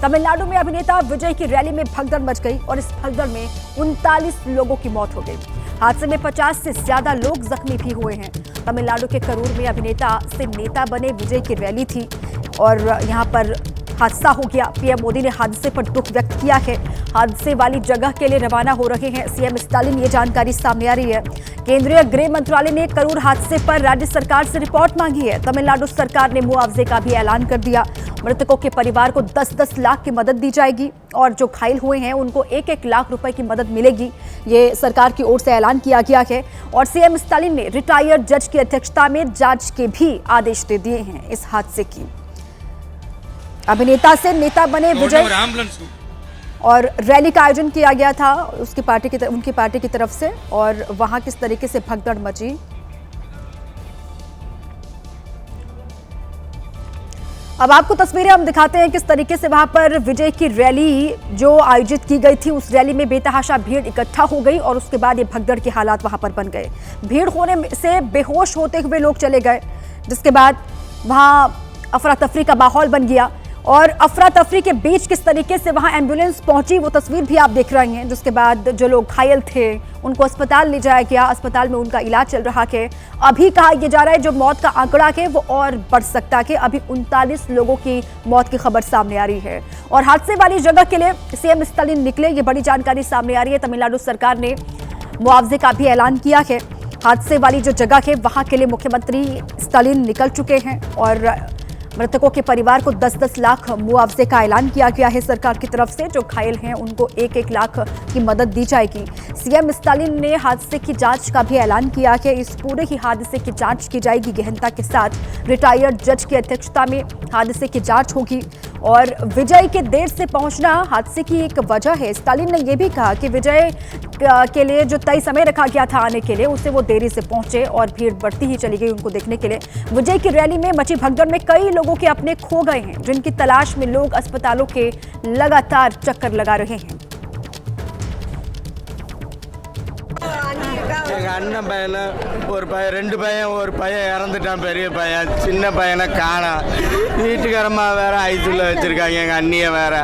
तमिलनाडु में अभिनेता विजय की रैली में भगदड़ मच गई और इस भगदड़ में 39 लोगों की मौत हो गई। हादसे में 50 से ज्यादा लोग जख्मी भी हुए हैं। तमिलनाडु के करूर में अभिनेता से नेता बने विजय की रैली थी और यहां पर हादसा हो गया। पीएम मोदी ने हादसे पर दुख व्यक्त किया है। हादसे वाली जगह के लिए रवाना हो रहे हैं सीएम स्टालिन, ये जानकारी सामने आ रही है। केंद्रीय गृह मंत्रालय ने करूर हादसे पर राज्य सरकार से रिपोर्ट मांगी है। तमिलनाडु सरकार ने मुआवजे का भी ऐलान कर दिया। मृतकों के परिवार को 10-10 लाख की मदद दी जाएगी और जो घायल हुए हैं उनको 1-1 लाख रुपए की मदद मिलेगी। ये सरकार की ओर से ऐलान किया गया है और सीएम स्टालिन ने रिटायर्ड जज की अध्यक्षता में जांच के भी आदेश दे दिए हैं इस हादसे की। अभिनेता से नेता बने विजय और रैली का आयोजन किया गया था उनकी पार्टी की तरफ से और वहां किस तरीके से भगदड़ मची। अब आपको तस्वीरें हम दिखाते हैं किस तरीके से वहां पर विजय की रैली जो आयोजित की गई थी उस रैली में बेतहाशा भीड़ इकट्ठा हो गई और उसके बाद ये भगदड़ के हालात वहां पर बन गए। भीड़ होने से बेहोश होते हुए लोग चले गए, जिसके बाद वहां अफरा तफरी का माहौल बन गया और अफरा तफरी के बीच किस तरीके से वहां एम्बुलेंस पहुंची वो तस्वीर भी आप देख रहे हैं। जिसके बाद जो लोग घायल थे उनको अस्पताल ले जाया गया, अस्पताल में उनका इलाज चल रहा है। अभी कहा यह जा रहा है जो मौत का आंकड़ा है वो और बढ़ सकता है। अभी 39 लोगों की मौत की खबर सामने आ रही है और हादसे वाली जगह के लिए सीएम स्टालिन निकले, ये बड़ी जानकारी सामने आ रही है। तमिलनाडु सरकार ने मुआवजे का भी ऐलान किया है। हादसे वाली जो जगह है वहां के लिए मुख्यमंत्री स्टालिन निकल चुके हैं और मृतकों के परिवार को 10-10 लाख मुआवजे का ऐलान किया गया है सरकार की तरफ से। जो घायल हैं उनको 1-1 लाख की मदद दी जाएगी। सीएम स्टालिन ने हादसे की जांच का भी ऐलान किया कि इस पूरे ही हादसे की जांच की जाएगी गहनता के साथ। रिटायर्ड जज की अध्यक्षता में हादसे की जांच होगी और विजय के देर से पहुंचना हादसे की एक वजह है। स्टालिन ने यह भी कहा कि विजय के लिए जो तय समय रखा गया था आने के लिए उससे वो देरी से पहुंचे और भीड़ बढ़ती ही चली गई उनको देखने के लिए। विजय की रैली में मची भगदड़ में कई लोगों के अपने खो गए हैं, जिनकी तलाश में लोग अस्पतालों के लगातार चक्कर लगा रहे हैं। அண்ணன் பையன் ஒரு பையன் 2 பையன் ஒரு பையன் இறந்துட்டான், பெரிய பையன். சின்ன பையனை காணோம். வீட்டுக்காரம்மா வேற ஐசியூல வச்சிருக்காங்க, எங்கள் அண்ணியை வேற.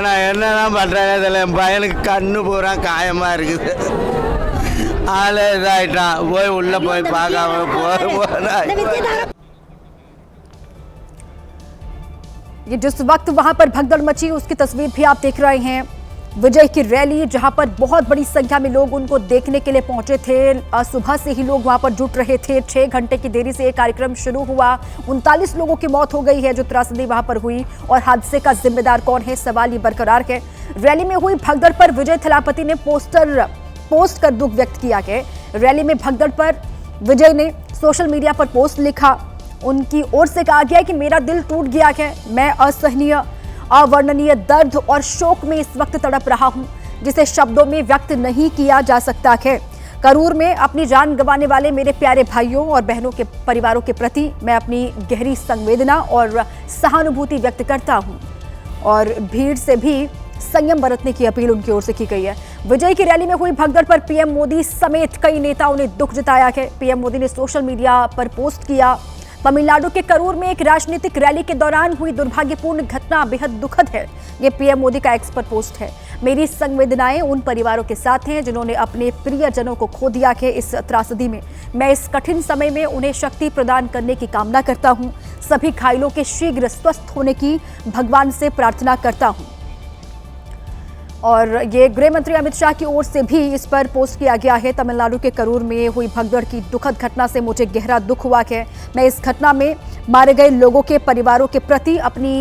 நான் என்னதான் பண்ணுறேன்னு தெரியல. என் பையனுக்கு கண்ணு பூரா காயமாக இருக்குது. ஆளே இதாகிட்டான். போய் உள்ளே போய் பார்க்காம போனா ये जिस वक्त वहां पर भगदड़ मची उसकी तस्वीर भी आप देख रहे हैं। विजय की रैली जहां पर बहुत बड़ी संख्या में लोग उनको देखने के लिए पहुंचे थे। सुबह से ही लोग वहां पर जुट रहे थे। 6 घंटे की देरी से ये कार्यक्रम शुरू हुआ। 39 लोगों की मौत हो गई है जो त्रासदी वहां पर हुई और हादसे का जिम्मेदार कौन है सवाल ये बरकरार है। रैली में हुई भगदड़ पर विजय थलापति ने पोस्ट कर दुख व्यक्त किया है। रैली में भगदड़ पर विजय ने सोशल मीडिया पर पोस्ट लिखा। उनकी ओर से कहा गया कि मेरा दिल टूट गया है। मैं असहनीय अवर्णनीय दर्द और शोक में इस वक्त तड़प रहा हूं, जिसे शब्दों में व्यक्त नहीं किया जा सकता है। करूर में अपनी जान गंवाने वाले मेरे प्यारे भाइयों और बहनों के परिवारों के प्रति मैं अपनी गहरी संवेदना और सहानुभूति व्यक्त करता हूं और भीड़ से भी संयम बरतने की अपील उनकी ओर से की गई है। विजय की रैली में हुई भगदड़ पर पीएम मोदी समेत कई नेताओं ने दुख जताया है। पीएम मोदी ने सोशल मीडिया पर पोस्ट किया। तमिलनाडु के करूर में एक राजनीतिक रैली के दौरान हुई दुर्भाग्यपूर्ण घटना बेहद दुखद है। ये पीएम मोदी का एक्स पर पोस्ट है। मेरी संवेदनाएं उन परिवारों के साथ हैं जिन्होंने अपने प्रियजनों को खो दिया है इस त्रासदी में। मैं इस कठिन समय में उन्हें शक्ति प्रदान करने की कामना करता हूं। सभी घायलों के शीघ्र स्वस्थ होने की भगवान से प्रार्थना करता हूं। और ये गृह मंत्री अमित शाह की ओर से भी इस पर पोस्ट किया गया है। तमिलनाडु के करूर में हुई भगदड़ की दुखद घटना से मुझे गहरा दुख हुआ है। मैं इस घटना में मारे गए लोगों के परिवारों के प्रति अपनी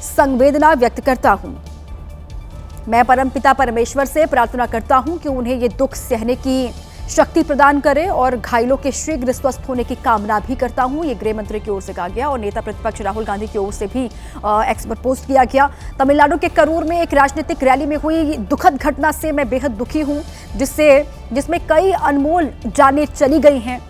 संवेदना व्यक्त करता हूं। मैं परमपिता परमेश्वर से प्रार्थना करता हूं कि उन्हें ये दुख सहने की शक्ति प्रदान करे और घायलों के शीघ्र स्वस्थ होने की कामना भी करता हूं। ये गृह मंत्री की ओर से कहा गया और नेता प्रतिपक्ष राहुल गांधी की ओर से भी एक्स पर पोस्ट किया गया। तमिलनाडु के करूर में एक राजनीतिक रैली में हुई दुखद घटना से मैं बेहद दुखी हूं, जिसमें कई अनमोल जानें चली गई हैं।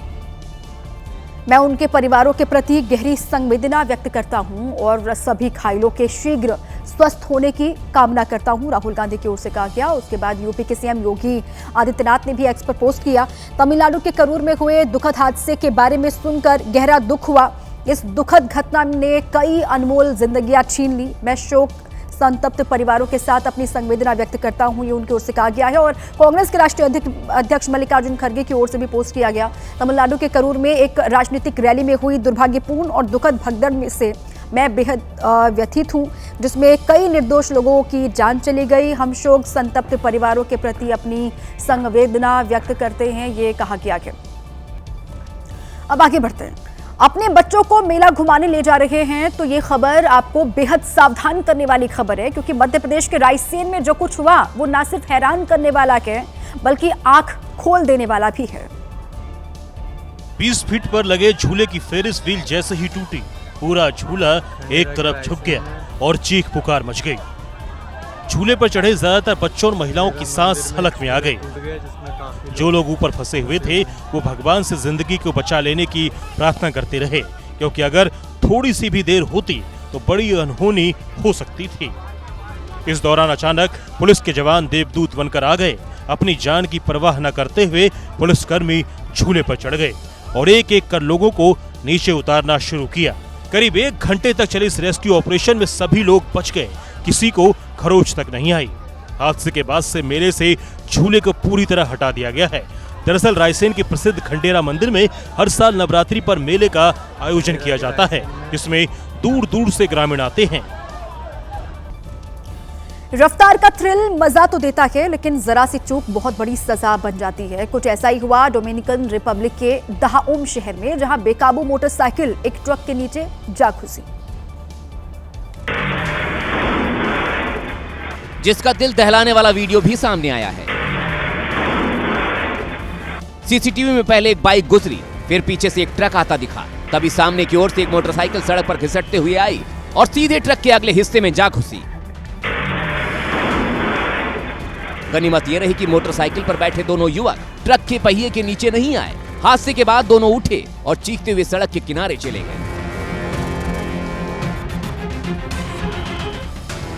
मैं उनके परिवारों के प्रति गहरी संवेदना व्यक्त करता हूं और सभी घायलों के शीघ्र स्वस्थ होने की कामना करता हूं, राहुल गांधी की ओर से कहा गया। उसके बाद यूपी के सीएम योगी आदित्यनाथ ने भी एक्स पर पोस्ट किया। तमिलनाडु के करूर में हुए दुखद हादसे के बारे में सुनकर गहरा दुख हुआ। इस दुखद घटना ने कई अनमोल जिंदगियां छीन ली। मैं शोक संतप्त परिवारों के साथ अपनी संवेदना व्यक्त करता हूं, ये उनकी ओर से कहा गया है। और कांग्रेस के राष्ट्रीय अध्यक्ष मल्लिकार्जुन खड़गे की ओर से भी पोस्ट किया गया। तमिलनाडु के करूर में एक राजनीतिक रैली में हुई दुर्भाग्यपूर्ण और दुखद भगदड़ में से मैं बेहद व्यथित हूं, जिसमें कई निर्दोष लोगों की जान चली गई। हम शोक संतप्त परिवारों के प्रति अपनी संवेदना व्यक्त करते हैं, ये कहा गया है। अब आगे बढ़ते हैं। अपने बच्चों को मेला घुमाने ले जा रहे हैं तो ये खबर आपको बेहद सावधान करने वाली खबर है, क्योंकि मध्य प्रदेश के रायसेन में जो कुछ हुआ वो न सिर्फ हैरान करने वाला है बल्कि आंख खोल देने वाला भी है। 20 फीट पर लगे झूले की फेरिस व्हील जैसे ही टूटी, पूरा झूला एक तरफ झुक गया और चीख पुकार मच गई। झूले पर चढ़े ज्यादातर बच्चों और महिलाओं की सांस हलक में आ गई। जो लोग ऊपर फंसे हुए थे वो भगवान से जिंदगी को बचा लेने की प्रार्थना करते रहे, क्योंकि अगर थोड़ी सी भी देर होती तो बड़ी अनहोनी हो सकती थी। इस दौरान अचानक पुलिस के जवान देवदूत बनकर आ गए। अपनी जान की परवाह न करते हुए पुलिसकर्मी झूले पर चढ़ गए और एक एक कर लोगों को नीचे उतारना शुरू किया। करीब 1 घंटे तक चले इस रेस्क्यू ऑपरेशन में सभी लोग बच गए, किसी को खरोच तक नहीं आई। हादसे के बाद से मेले से झूले को पूरी तरह हटा दिया गया है। दरअसल रायसेन के प्रसिद्ध खंडेरा मंदिर में हर साल नवरात्रि पर मेले का आयोजन किया जाता है, जिसमें दूर दूर से ग्रामीण आते हैं। रफ्तार का थ्रिल मजा तो देता है, लेकिन जरा सी चूक बहुत बड़ी सजा बन जाती है। कुछ ऐसा ही हुआ डोमिनिकन रिपब्लिक के दहाओम शहर में, जहां बेकाबू मोटरसाइकिल एक ट्रक के नीचे जा घुसी, जिसका दिल दहलाने वाला वीडियो भी सामने आया है। सीसीटीवी में पहले एक बाइक गुजरी, फिर पीछे से एक ट्रक आता दिखा। तभी सामने की ओर से एक मोटरसाइकिल सड़क पर घिसटते हुए आई और सीधे ट्रक के अगले हिस्से में जा घुसी। गनीमत यह रही कि मोटरसाइकिल पर बैठे दोनों युवक ट्रक के पहिए के नीचे नहीं आए। हादसे के बाद दोनों उठे और चीखते हुए सड़क के किनारे चले गए।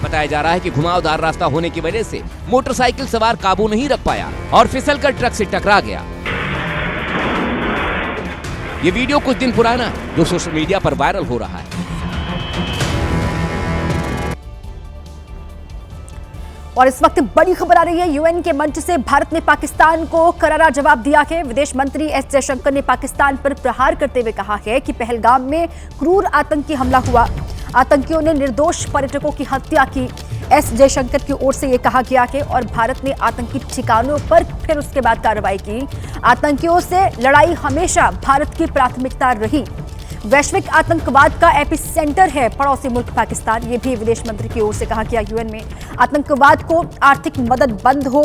बताया जा रहा है कि घुमावदार रास्ता होने की वजह से मोटरसाइकिल सवार काबू नहीं रख पाया और फिसलकर ट्रक से टकरा गया। ये वीडियो कुछ दिन पुराना है, जो सोशल मीडिया पर वायरल हो रहा है। और इस वक्त बड़ी खबर आ रही है। यूएन के मंच से भारत ने पाकिस्तान को करारा जवाब दिया है। विदेश मंत्री एस जयशंकर ने पाकिस्तान पर प्रहार करते हुए कहा है कि पहलगाम में क्रूर आतंकी हमला हुआ, आतंकियों ने निर्दोष पर्यटकों की हत्या की। एस जयशंकर की ओर से यह कहा गया है और भारत ने आतंकी ठिकानों पर फिर उसके बाद कार्रवाई की। आतंकियों से लड़ाई हमेशा भारत की प्राथमिकता रही। वैश्विक आतंकवाद का एपिसेंटर है पड़ोसी मुल्क पाकिस्तान, ये भी विदेश मंत्री की ओर से कहा गया। यूएन में आतंकवाद को आर्थिक मदद बंद हो,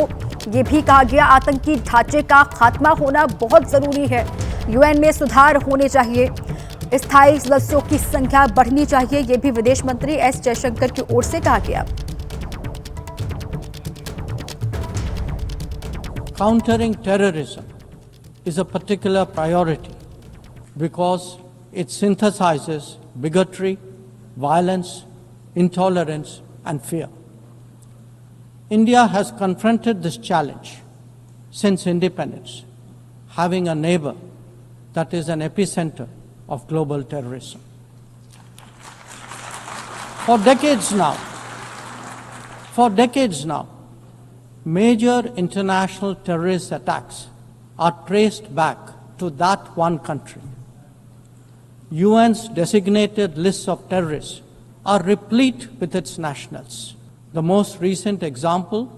ये भी कहा गया। आतंकी ढांचे का खात्मा होना बहुत जरूरी है। यूएन में सुधार होने चाहिए, स्थायी सदस्यों की संख्या बढ़नी चाहिए, ये भी विदेश मंत्री एस जयशंकर की ओर से कहा गया। Countering terrorism is a particular priority because it synthesizes bigotry, violence, intolerance, and fear. India has confronted this challenge since independence, having a neighbor that is an epicenter of global terrorism. For decades now, major international terrorist attacks are traced back to that one country. UN's designated lists of terrorists are replete with its nationals. The most recent example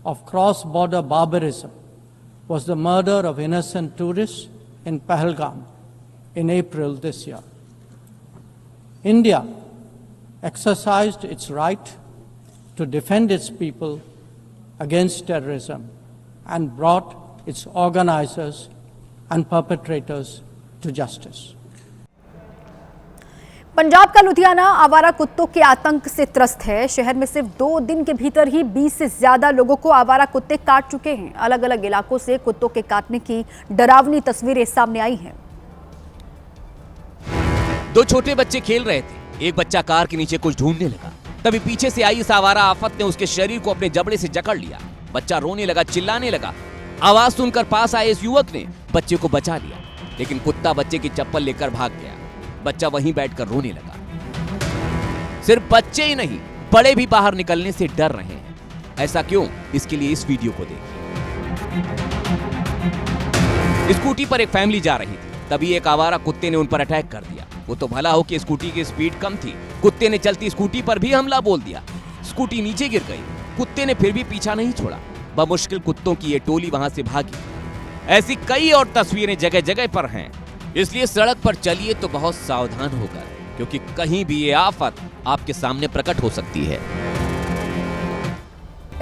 of cross-border barbarism was the murder of innocent tourists in Pahalgam in April this year. India exercised its right to defend its people against terrorism and brought its organizers and perpetrators to justice. Punjab का लुधियाना आवारा कुत्तों के आतंक से त्रस्त है। शहर में सिर्फ 2 दिन के भीतर ही 20 से ज्यादा लोगों को आवारा कुत्ते काट चुके हैं। अलग अलग इलाकों से कुत्तों के काटने की डरावनी तस्वीरें सामने आई हैं। 2 छोटे बच्चे खेल रहे थे। एक बच्चा कार के नीचे कुछ ढूंढने लगा, तभी पीछे से आई इस आवारा आफत ने उसके शरीर को अपने जबड़े से जकड़ लिया। बच्चा रोने लगा, चिल्लाने लगा। आवाज सुनकर पास आए इस युवक ने बच्चे को बचा लिया, लेकिन कुत्ता बच्चे की चप्पल लेकर भाग गया। बच्चा वहीं बैठकर रोने लगा। सिर्फ बच्चे ही नहीं, बड़े भी बाहर निकलने से डर रहे हैं। ऐसा क्यों? इसके लिए इस वीडियो को देखें। स्कूटी पर एक फैमिली जा रही थी, तभी एक आवारा कुत्ते ने उन पर अटैक कर दिया। वो तो भला हो कि स्कूटी की स्पीड कम थी, कुत्ते ने चलती स्कूटी पर भी हमला बोल दिया। स्कूटी नीचे गिर गई, कुत्ते ने फिर भी पीछा नहीं छोड़ा। बमुश्किल कुत्तों की ये टोली वहां से भागी। ऐसी कई और तस्वीरें जगह जगह पर हैं, इसलिए सड़क पर चलिए तो बहुत सावधान होकर, क्योंकि कहीं भी ये आफत आपके सामने प्रकट हो सकती है।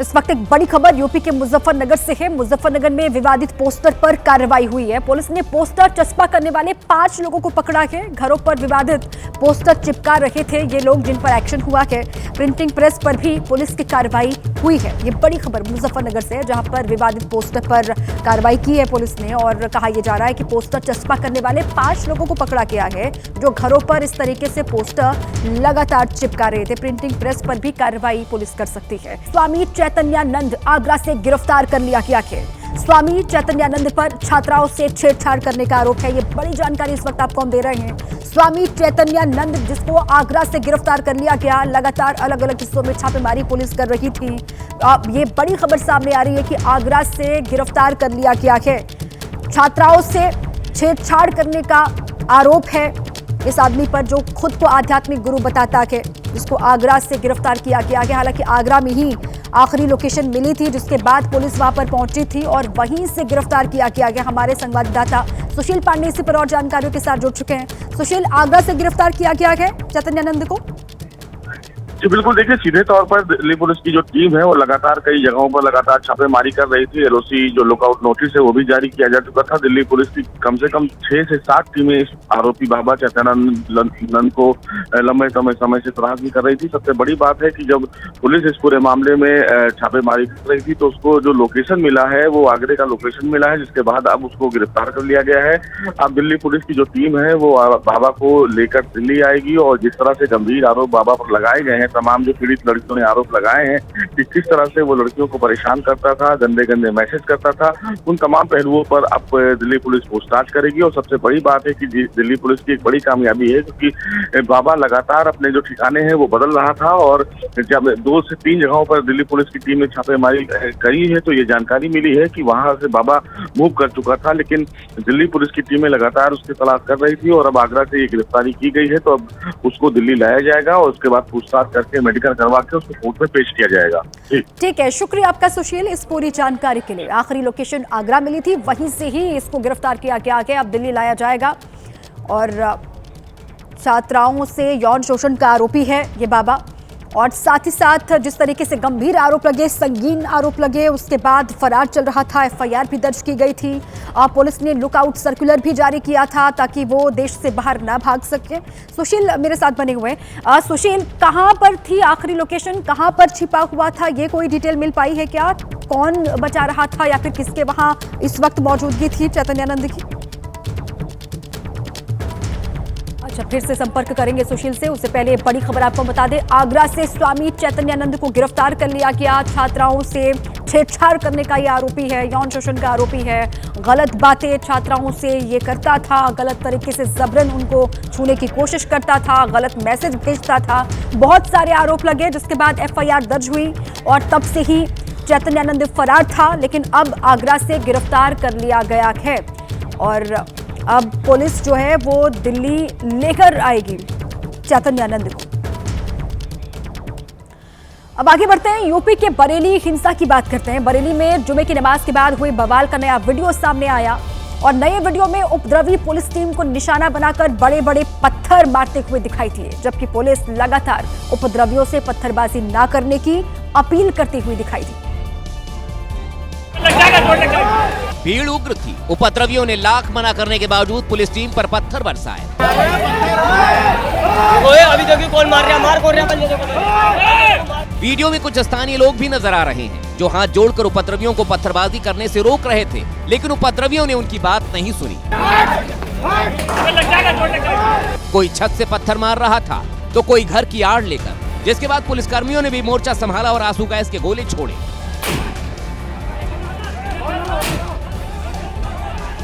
इस वक्त एक बड़ी खबर यूपी के मुजफ्फरनगर से है। मुजफ्फरनगर में विवादित पोस्टर पर कार्रवाई हुई है। पुलिस ने पोस्टर चस्पा करने वाले 5 लोगों को पकड़ा है। घरों पर विवादित पोस्टर चिपका रहे थे ये लोग, जिन पर एक्शन हुआ है। प्रिंटिंग प्रेस पर भी पुलिस की कार्रवाई हुई है। ये बड़ी खबर मुजफ्फरनगर से है, जहां पर विवादित पोस्टर पर कार्रवाई की है पुलिस ने, और कहा यह जा रहा है कि पोस्टर चस्पा करने वाले 5 लोगों को पकड़ा गया है, जो घरों पर इस तरीके से पोस्टर लगातार चिपका रहे थे। प्रिंटिंग प्रेस पर भी कार्रवाई पुलिस कर सकती है। स्वामी चैतन्यानंद आगरा से गिरफ्तार कर लिया गया है। स्वामी चैतन्यानंद पर छात्राओं से छेड़छाड़ करने का आरोप है। ये बड़ी जानकारी इस वक्त आपको हम दे रहे हैं। स्वामी चैतन्यानंद, जिसको आगरा से गिरफ्तार कर लिया गया, लगातार अलग अलग हिस्सों में छापेमारी पुलिस कर रही थी। अब ये बड़ी खबर सामने आ रही है कि आगरा से गिरफ्तार कर लिया गया है। छात्राओं से छेड़छाड़ करने का आरोप है इस आदमी पर, जो खुद को आध्यात्मिक गुरु बताता है, जिसको आगरा से गिरफ्तार किया गया है। हालांकि आगरा में ही आखिरी लोकेशन मिली थी, जिसके बाद पुलिस वहां पर पहुंची थी और वहीं से गिरफ्तार किया गया। हमारे संवाददाता सुशील पांडे इसी पर और जानकारियों के साथ जुड़ चुके हैं। सुशील, आगरा से गिरफ्तार किया गया है चैतन्यानंद को? जी बिल्कुल, देखिए सीधे तौर पर दिल्ली पुलिस की जो टीम है वो लगातार कई जगहों पर लगातार छापेमारी कर रही थी। एलओसी जो लुकआउट नोटिस है वो भी जारी किया जा चुका था। दिल्ली पुलिस की कम से कम 6 से 7 टीमें इस आरोपी बाबा चैतन्यानंद को लंबे समय से तलाश भी कर रही थी। सबसे बड़ी बात है कि जब पुलिस इस पूरे मामले में छापेमारी कर रही थी तो उसको जो लोकेशन मिला है वो आगरे का लोकेशन मिला है, जिसके बाद अब उसको गिरफ्तार कर लिया गया है। अब दिल्ली पुलिस की जो टीम है वो बाबा को लेकर दिल्ली आएगी और जिस तरह से गंभीर आरोप बाबा पर लगाए गए हैं, तमाम जो पीड़ित लड़कियों ने आरोप लगाए हैं कि किस तरह से वो लड़कियों को परेशान करता था, गंदे गंदे मैसेज करता था, उन तमाम पहलुओं पर अब दिल्ली पुलिस पूछताछ करेगी। और सबसे बड़ी बात है कि दिल्ली पुलिस की एक बड़ी कामयाबी है, क्योंकि बाबा लगातार अपने जो ठिकाने हैं वो बदल रहा था और जब 2 से 3 जगहों पर दिल्ली पुलिस की टीम ने छापेमारी करी है तो ये जानकारी मिली है कि वहां से बाबा मूव कर चुका था, लेकिन दिल्ली पुलिस की टीमें लगातार उसकी तलाश कर रही थी और अब आगरा से ये गिरफ्तारी की गई है। तो अब उसको दिल्ली लाया जाएगा और उसके बाद पूछताछ करके मेडिकल करवा के उसको कोर्ट में पेश किया जाएगा। ठीक है, शुक्रिया आपका सुशील इस पूरी जानकारी के लिए। आखिरी लोकेशन आगरा मिली थी, वहीं से ही इसको गिरफ्तार किया गया है। अब दिल्ली लाया जाएगा और छात्राओं से यौन शोषण का आरोपी है ये बाबा, और साथ ही साथ जिस तरीके से गंभीर आरोप लगे, संगीन आरोप लगे, उसके बाद फरार चल रहा था। एफआईआर भी दर्ज की गई थी। पुलिस ने लुकआउट सर्कुलर भी जारी किया था ताकि वो देश से बाहर ना भाग सके। सुशील मेरे साथ बने हुए हैं। सुशील, कहां पर थी आखिरी लोकेशन, कहां पर छिपा हुआ था, ये कोई डिटेल मिल पाई है क्या? कौन बचा रहा था या फिर किसके वहां इस वक्त मौजूदगी थी चैतन्यानंद की? अच्छा, फिर से संपर्क करेंगे सुशील से। उससे पहले बड़ी खबर आपको बता दें, आगरा से स्वामी चैतन्यानंद को गिरफ्तार कर लिया गया। छात्राओं से छेड़छाड़ करने का ये आरोपी है, यौन शोषण का आरोपी है। गलत बातें छात्राओं से ये करता था, गलत तरीके से जबरन उनको छूने की कोशिश करता था, गलत मैसेज भेजता था। बहुत सारे आरोप लगे, जिसके बाद एफआईआर दर्ज हुई और तब से ही चैतन्यानंद फरार था, लेकिन अब आगरा से गिरफ्तार कर लिया गया है और अब पुलिस जो है वो दिल्ली लेकर आएगी चैतन्यानंद को। अब आगे बढ़ते हैं, यूपी के बरेली हिंसा की बात करते हैं। बरेली में जुमे की नमाज के बाद हुए बवाल का नया वीडियो सामने आया और नए वीडियो में उपद्रवी पुलिस टीम को निशाना बनाकर बड़े बड़े पत्थर मारते हुए दिखाई दिए, जबकि पुलिस लगातार उपद्रवियों से पत्थरबाजी न करने की अपील करती हुई दिखाई दी। भीड़ उग्र थी, उपद्रवियों ने लाख मना करने के बावजूद पुलिस टीम पर पत्थर बरसाए। अभी देखिए कौन मार रहा है, मार कौन रहा है। वीडियो में कुछ स्थानीय लोग भी नजर आ रहे हैं जो हाथ जोड़कर उपद्रवियों को पत्थरबाजी करने से रोक रहे थे, लेकिन उपद्रवियों ने उनकी बात नहीं सुनी। कोई छत से पत्थर मार रहा था तो कोई घर की आड़ लेकर, जिसके बाद पुलिसकर्मियों ने भी मोर्चा संभाला और आंसू गैस के गोले छोड़े।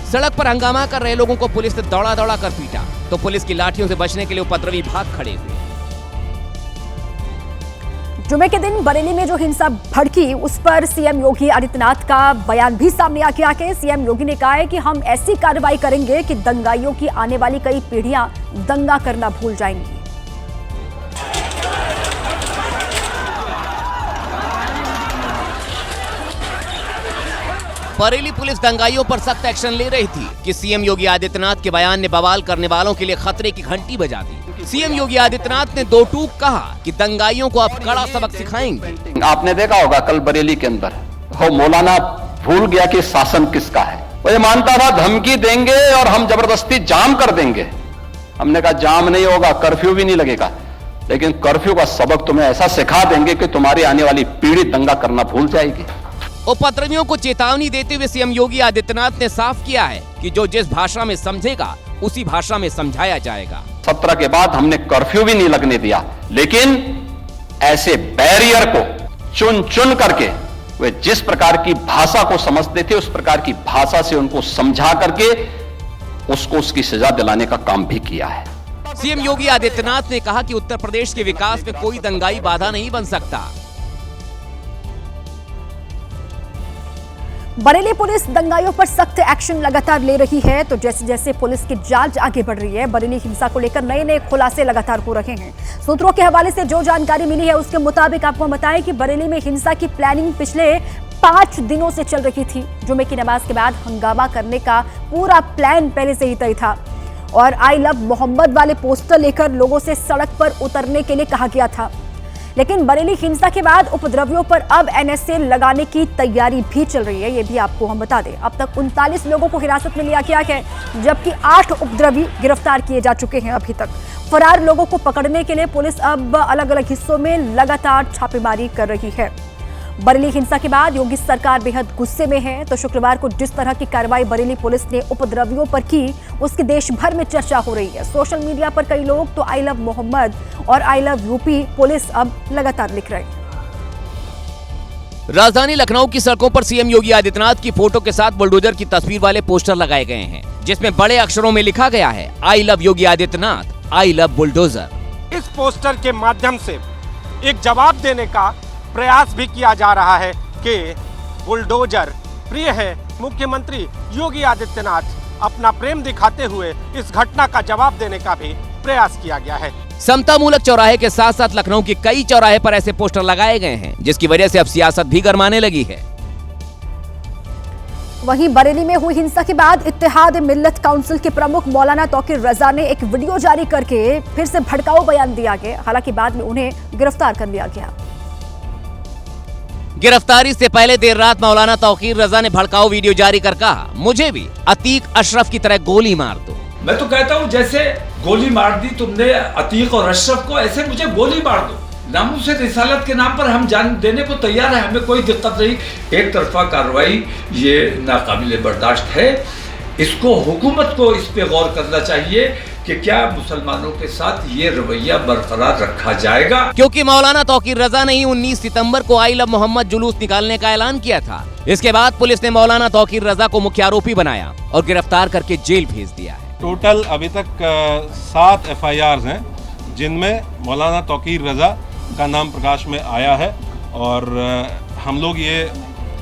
सड़क पर हंगामा कर रहे लोगों को पुलिस ने दौड़ा दौड़ा कर पीटा, तो पुलिस की लाठियों से बचने के लिए उपद्रवी भाग खड़े हुए। जुमे के दिन बरेली में जो हिंसा भड़की उस पर सीएम योगी आदित्यनाथ का बयान भी सामने आ गया है। सीएम योगी ने कहा है कि हम ऐसी कार्रवाई करेंगे कि दंगाइयों की आने वाली कई पीढ़ियां दंगा करना भूल जाएंगी। बरेली पुलिस दंगाइयों पर सख्त एक्शन ले रही थी कि सीएम योगी आदित्यनाथ के बयान ने बवाल करने वालों के लिए खतरे की घंटी बजा दी। सीएम योगी आदित्यनाथ ने दो टूक कहा कि दंगाइयों को अब कड़ा सबक सिखाएंगे। आपने देखा होगा कल बरेली के अंदर वो मौलाना भूल गया कि शासन किसका है। वो ये मानता था धमकी देंगे और हम जबरदस्ती जाम कर देंगे। हमने कहा जाम नहीं होगा, कर्फ्यू भी नहीं लगेगा, लेकिन कर्फ्यू का सबक तुम्हें ऐसा सिखा देंगे कि तुम्हारी आने वाली पीढ़ी दंगा करना भूल जाएगी। उपद्रवियों को चेतावनी देते हुए सीएम योगी आदित्यनाथ ने साफ किया है कि जो जिस भाषा में समझेगा उसी भाषा में समझाया जाएगा। 17 के बाद हमने कर्फ्यू भी नहीं लगने दिया, लेकिन ऐसे बैरियर को चुन चुन करके वे जिस प्रकार की भाषा को समझते थे उस प्रकार की भाषा से उनको समझा करके उसको उसकी सजा दिलाने का काम भी किया है। सीएम योगी आदित्यनाथ ने कहा कि उत्तर प्रदेश के विकास में कोई दंगाई बाधा नहीं बन सकता। बरेली पुलिस दंगाइयों पर सख्त एक्शन लगातार ले रही है। तो जैसे जैसे पुलिस की जांच आगे बढ़ रही है, बरेली हिंसा को लेकर नए नए खुलासे लगातार हो रहे हैं। सूत्रों के हवाले से जो जानकारी मिली है उसके मुताबिक आपको बताएं कि बरेली में हिंसा की प्लानिंग पिछले 5 दिनों से चल रही थी। जुमे की नमाज के बाद हंगामा करने का पूरा प्लान पहले से ही तय था और आई लव मोहम्मद वाले पोस्टर लेकर लोगों से सड़क पर उतरने के लिए कहा गया था। लेकिन बरेली हिंसा के बाद उपद्रवियों पर अब एनएसए लगाने की तैयारी भी चल रही है। ये भी आपको हम बता दें, अब तक 39 लोगों को हिरासत में लिया गया है, जबकि 8 उपद्रवी गिरफ्तार किए जा चुके हैं। अभी तक फरार लोगों को पकड़ने के लिए पुलिस अब अलग अलग हिस्सों में लगातार छापेमारी कर रही है। बरेली हिंसा के बाद योगी सरकार बेहद गुस्से में है। तो शुक्रवार को जिस तरह की कार्रवाई बरेली पुलिस ने उपद्रवियों पर की उसकी देश भर में चर्चा हो रही है। सोशल मीडिया पर कई लोग तो आई लव मोहम्मद और आई लव यूपी पुलिस अब लगातार लिख रहे हैं। राजधानी लखनऊ की सड़कों पर सीएम योगी आदित्यनाथ की फोटो के साथ बुलडोजर की तस्वीर वाले पोस्टर लगाए गए हैं, जिसमें बड़े अक्षरों में लिखा गया है I love Yogi Adityanath, I love bulldozer. इस पोस्टर के माध्यम से एक जवाब देने का प्रयास भी किया जा रहा है कि बुलडोजर प्रिय है मुख्यमंत्री योगी आदित्यनाथ। अपना प्रेम दिखाते हुए इस घटना का जवाब देने का भी प्रयास किया गया है। समतामूलक चौराहे के साथ साथ लखनऊ के कई चौराहे पर ऐसे पोस्टर लगाए गए हैं, जिसकी वजह से अब सियासत भी गरमाने लगी है। वहीं बरेली में हुई हिंसा के बाद इत्तेहाद मिल्लत काउंसिल के प्रमुख मौलाना तौकीर रजा ने एक वीडियो जारी करके फिर से भड़काऊ बयान दिया गया। हालांकि बाद में उन्हें गिरफ्तार कर लिया गया। गिरफ्तारी से पहले देर रात मौलाना तौकीर रजा ने भड़काऊ वीडियो जारी कर कहा, मुझे भी अतीक अशरफ की तरह गोली मार दो। मैं तो कहता हूँ जैसे गोली मार दी तुमने अतीक और अशरफ को, ऐसे मुझे गोली मार दो। नामूस रिसालत के नाम पर हम जान देने को तैयार है, हमें कोई दिक्कत नहीं। एक तरफा कार्रवाई ये नाकाबिले बर्दाश्त है। इसको हुकूमत को इस पे गौर करना चाहिए कि क्या मुसलमानों के साथ ये रवैया बरकरार रखा जाएगा, क्योंकि मौलाना तौकीर रजा ने ही 19 सितंबर को आई लव मोहम्मद जुलूस निकालने का ऐलान किया था। इसके बाद पुलिस ने मौलाना तौकीर रजा को मुख्य आरोपी बनाया और गिरफ्तार करके जेल भेज दिया है। टोटल अभी तक 7 FIRs हैं, जिनमें मौलाना तौकीर रजा का नाम प्रकाश में आया है और हम लोग ये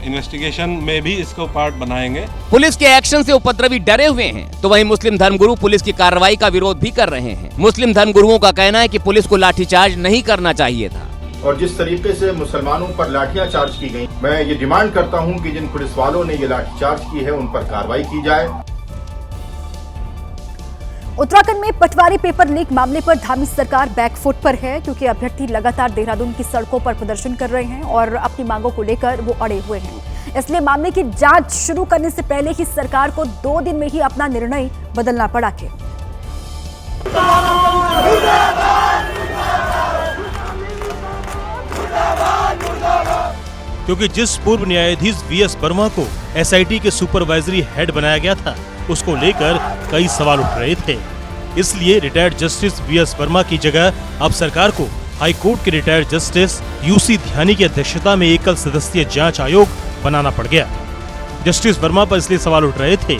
इन्वेस्टिगेशन में भी इसको पार्ट बनाएंगे। पुलिस के एक्शन से उपद्रवी डरे हुए हैं, तो वहीं मुस्लिम धर्मगुरु पुलिस की कार्रवाई का विरोध भी कर रहे हैं। मुस्लिम धर्मगुरुओं का कहना है कि पुलिस को लाठीचार्ज नहीं करना चाहिए था। और जिस तरीके से मुसलमानों पर लाठियां चार्ज की गई, मैं ये डिमांड करता हूं कि जिन पुलिस वालों ने ये लाठीचार्ज की है उन पर कार्रवाई की जाए। उत्तराखंड में पटवारी पेपर लीक मामले पर धामी सरकार बैकफुट पर है, क्योंकि अभ्यर्थी लगातार देहरादून की सड़कों पर प्रदर्शन कर रहे हैं और अपनी मांगों को लेकर वो अड़े हुए हैं। इसलिए मामले की जांच शुरू करने से पहले ही सरकार को 2 दिन में ही अपना निर्णय बदलना पड़ा है। क्योंकि जिस पूर्व न्यायाधीश VS वर्मा को SIT के सुपरवाइजरी हेड बनाया गया था, उसको लेकर कई सवाल उठ रहे थे। इसलिए रिटायर्ड जस्टिस VS वर्मा की जगह अब सरकार को हाई कोर्ट के रिटायर्ड जस्टिस UC ध्यानी की अध्यक्षता में एकल सदस्यीय जांच आयोग बनाना पड़ गया। जस्टिस वर्मा पर इसलिए सवाल उठ रहे थे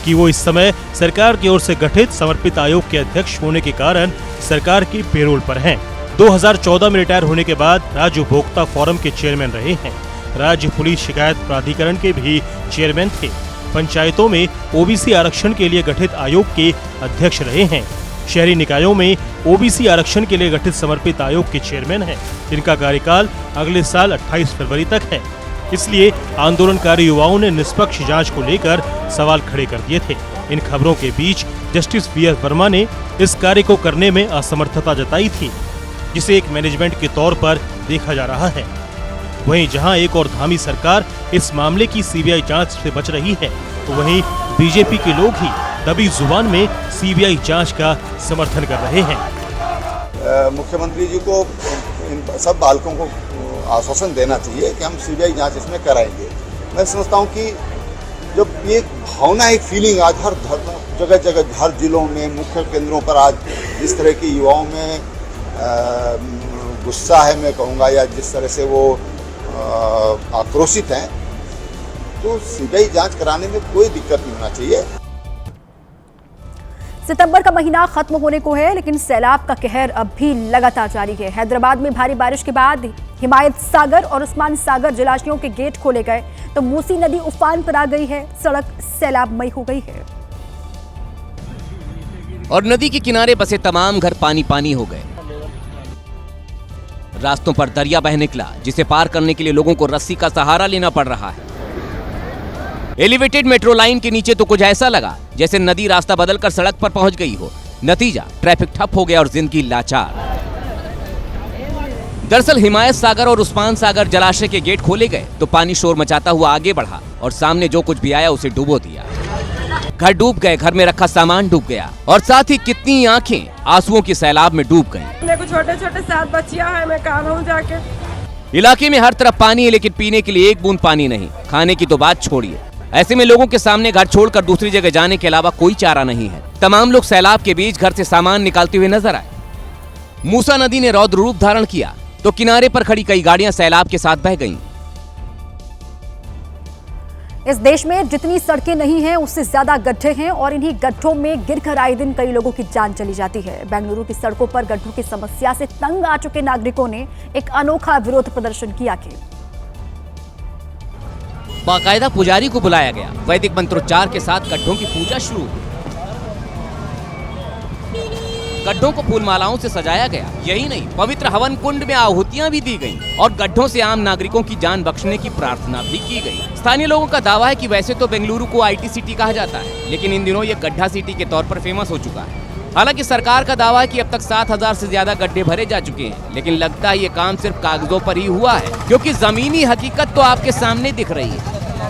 कि वो इस समय सरकार की ओर से गठित समर्पित आयोग के अध्यक्ष होने के कारण सरकार की पेरोल पर हैं। 2014 में रिटायर होने के बाद राज्य उपभोक्ता फोरम के चेयरमैन रहे हैं। राज्य पुलिस शिकायत प्राधिकरण के भी चेयरमैन थे। पंचायतों में ओबीसी आरक्षण के लिए गठित आयोग के अध्यक्ष रहे हैं। शहरी निकायों में ओबीसी आरक्षण के लिए गठित समर्पित आयोग के चेयरमैन हैं, जिनका कार्यकाल अगले साल 28 फरवरी तक है। इसलिए आंदोलनकारी युवाओं ने निष्पक्ष जांच को लेकर सवाल खड़े कर दिए थे। इन खबरों के बीच जस्टिस वी.एस. वर्मा ने इस कार्य को करने में असमर्थता जताई थी, जिसे एक मैनेजमेंट के तौर पर देखा जा रहा है। वहीं जहां एक और धामी सरकार इस मामले की सीबीआई जांच से बच रही है, तो वहीं बीजेपी के लोग ही दबी जुबान में सीबीआई जांच का समर्थन कर रहे हैं। मुख्यमंत्री जी को इन सब बालकों को आश्वासन देना चाहिए कि हम सीबीआई जांच इसमें कराएंगे। मैं समझता हूं कि जब ये भावना, एक फीलिंग आज हर जगह जगह हर जिलों में मुख्य केंद्रों पर आज जिस तरह की युवाओं में गुस्सा है, मैं कहूँगा, या जिस तरह से वो आक्रोशित हैं, तो सीबीआई जांच कराने में कोई दिक्कत नहीं होना चाहिए। सितंबर का महीना खत्म होने को है, लेकिन सैलाब का कहर अब भी लगातार जारी है। हैदराबाद में भारी बारिश के बाद हिमायत सागर और उस्मान सागर जलाशयों के गेट खोले गए, तो मूसी नदी उफान पर आ गई है। सड़क सैलाबमय हो गई है और नदी के किनारे बसे तमाम घर पानी पानी हो गए। रास्तों पर दरिया बह निकला, जिसे पार करने के लिए लोगों को रस्सी का सहारा लेना पड़ रहा है। एलिवेटेड मेट्रो लाइन के नीचे तो कुछ ऐसा लगा जैसे नदी रास्ता बदलकर सड़क पर पहुंच गई हो। नतीजा, ट्रैफिक ठप हो गया और जिंदगी लाचार। दरअसल हिमायत सागर और उस्मान सागर जलाशय के गेट खोले गए तो पानी शोर मचाता हुआ आगे बढ़ा और सामने जो कुछ भी आया उसे डुबो दिया। घर डूब गए, घर में रखा सामान डूब गया और साथ ही कितनी आंखें आंसुओं की सैलाब में डूब गईं। मेरे को छोटे छोटे 7 बच्चियां हैं, मैं कहाँ रहूं जाके। इलाके में हर तरफ पानी है, लेकिन पीने के लिए एक बूंद पानी नहीं, खाने की तो बात छोड़िए। ऐसे में लोगों के सामने घर छोड़कर दूसरी जगह जाने के अलावा कोई चारा नहीं है। तमाम लोग सैलाब के बीच घर से सामान निकालते हुए नजर आए। मूसा नदी ने रौद्र रूप धारण किया तो किनारे पर खड़ी कई गाड़ियां सैलाब के साथ बह गईं। इस देश में जितनी सड़कें नहीं हैं, उससे ज्यादा गड्ढे हैं और इन्हीं गड्ढों में गिरकर आए दिन कई लोगों की जान चली जाती है। बेंगलुरु की सड़कों पर गड्ढों की समस्या से तंग आ चुके नागरिकों ने एक अनोखा विरोध प्रदर्शन किया कि बाकायदा पुजारी को बुलाया गया। वैदिक मंत्रोच्चार के साथ गड्ढों की पूजा शुरू हुई। गड्ढों को फूल मालाओं से सजाया गया। यही नहीं, पवित्र हवन कुंड में आहुतियां भी दी गईं और गड्ढों से आम नागरिकों की जान बख्शने की प्रार्थना भी की गई। स्थानीय लोगों का दावा है कि वैसे तो बेंगलुरु को आईटी सिटी कहा जाता है, लेकिन इन दिनों ये गड्ढा सिटी के तौर पर फेमस हो चुका है। हालांकि सरकार का दावा है कि अब तक 7,000 से ज्यादा गड्ढे भरे जा चुके हैं, लेकिन लगता है ये काम सिर्फ कागजों पर ही हुआ है, क्योंकि जमीनी हकीकत तो आपके सामने दिख रही है।